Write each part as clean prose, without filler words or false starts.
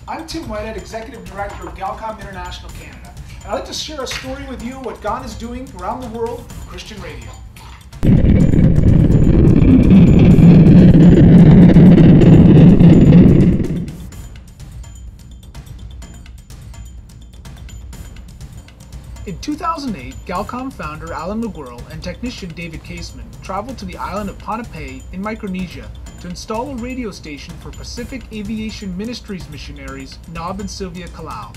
I'm Tim Whitehead, Executive Director of Galcom International Canada. And I'd like to share a story with you what God is doing around the world with Christian radio. In 2008, Galcom founder Alan McGuirl and technician David Caseman traveled to the island of Ponape in Micronesia to install a radio station for Pacific Aviation Ministries missionaries Nob and Sylvia Kalau.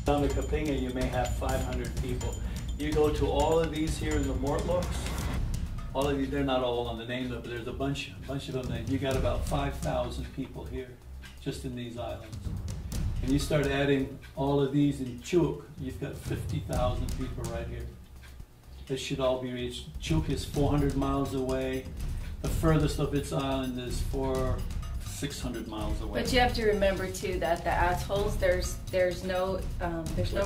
On the Kapinga you may have 500 people. You go to all of these here in the Mortlocks, all of these, they're not all on the name of it, but there's a bunch of them, and you got about 5,000 people here, just in these islands. And you start adding all of these in Chuk, you've got 50,000 people right here. This should all be reached. Chuk is 400 miles away. The furthest of its island is 600 miles away. But you have to remember too that the atolls, there's no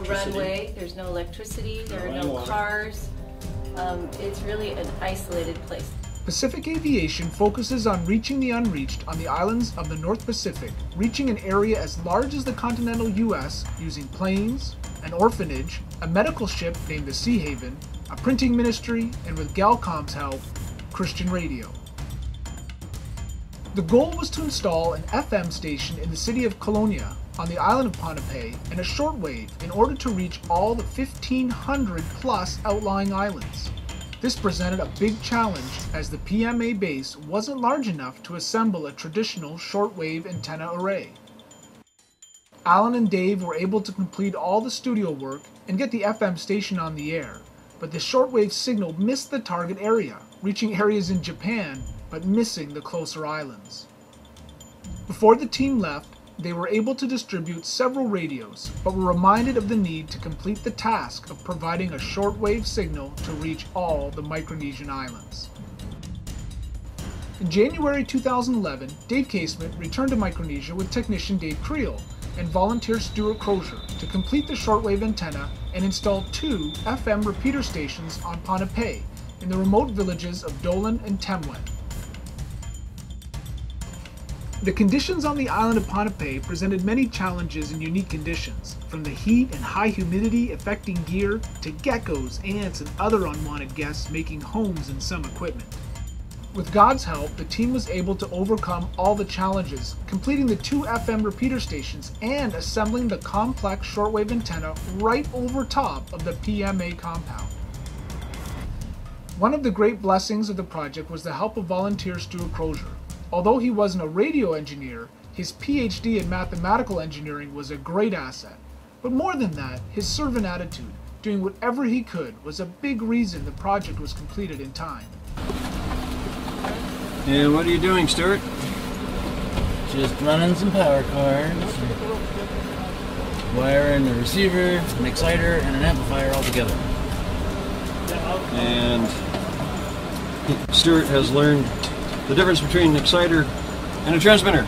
runway, there's no electricity, there are no cars. It's really an isolated place. Pacific Aviation focuses on reaching the unreached on the islands of the North Pacific, reaching an area as large as the continental US using planes, an orphanage, a medical ship named the Sea Haven, a printing ministry, and with Galcom's help, Christian radio. The goal was to install an FM station in the city of Colonia on the island of Ponape and a shortwave in order to reach all the 1,500 plus outlying islands. This presented a big challenge as the PMA base wasn't large enough to assemble a traditional shortwave antenna array. Alan and Dave were able to complete all the studio work and get the FM station on the air, but the shortwave signal missed the target area, reaching areas in Japan but missing the closer islands. Before the team left, they were able to distribute several radios, but were reminded of the need to complete the task of providing a shortwave signal to reach all the Micronesian islands. In January 2011, Dave Caseman returned to Micronesia with technician Dave Creel and volunteer Stuart Crozier to complete the shortwave antenna and install 2 FM repeater stations on Ponape in the remote villages of Dolan and Temwen. The conditions on the island of Ponape presented many challenges and unique conditions, from the heat and high humidity affecting gear to geckos, ants, and other unwanted guests making homes in some equipment. With God's help, the team was able to overcome all the challenges, completing the 2 FM repeater stations and assembling the complex shortwave antenna right over top of the PMA compound. One of the great blessings of the project was the help of volunteer Stuart Crozier. Although he wasn't a radio engineer, his PhD in mathematical engineering was a great asset. But more than that, his servant attitude, doing whatever he could, was a big reason the project was completed in time. And what are you doing, Stuart? Just running some power cords, wiring a receiver, an exciter, and an amplifier all together. And Stuart has learned the difference between an exciter and a transmitter.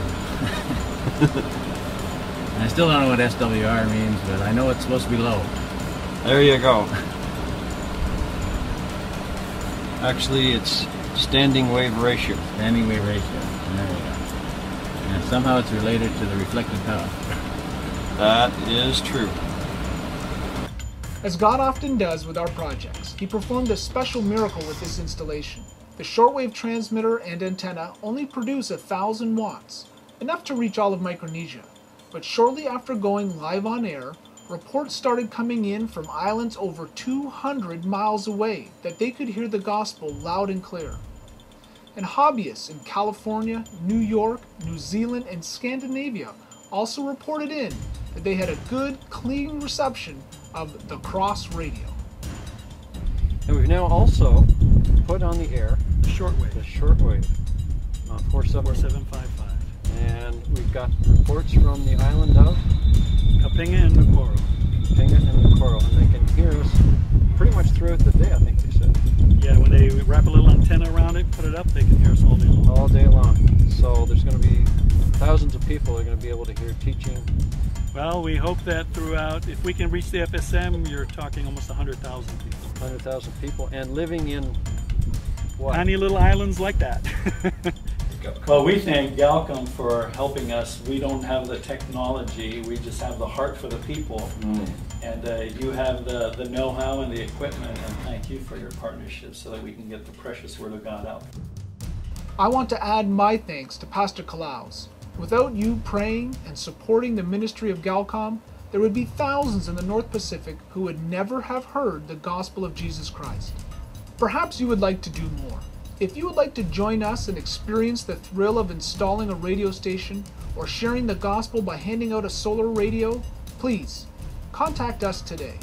I still don't know what SWR means, but I know it's supposed to be low. There you go. Actually, it's standing wave ratio. Standing wave ratio. There we go. And somehow it's related to the reflected power. That is true. As God often does with our projects, he performed a special miracle with this installation. The shortwave transmitter and antenna only produce 1,000 watts, enough to reach all of Micronesia. But shortly after going live on air, reports started coming in from islands over 200 miles away that they could hear the gospel loud and clear. And hobbyists in California, New York, New Zealand, and Scandinavia also reported in that they had a good, clean reception of the Cross radio. And we've now also put on the air The shortwave. 4755. And we've got reports from the island of Kapinga and Nucoro. Kapinga and Nucoro, and they can hear us pretty much throughout the day, I think they said. Yeah, when they wrap a little antenna around it, put it up, they can hear us all day long. All day long. So there's going to be thousands of people that are going to be able to hear teaching. Well, we hope that throughout, if we can reach the FSM, you're talking almost 100,000 people. 100,000 people, and living in what? Tiny little islands like that. Well, we thank Galcom for helping us. We don't have the technology, we just have the heart for the people. And you have the know-how and the equipment, and thank you for your partnership so that we can get the precious Word of God out. I want to add my thanks to Pastor Kalaus. Without you praying and supporting the ministry of Galcom, there would be thousands in the North Pacific who would never have heard the gospel of Jesus Christ. Perhaps you would like to do more. If you would like to join us and experience the thrill of installing a radio station or sharing the gospel by handing out a solar radio, please contact us today.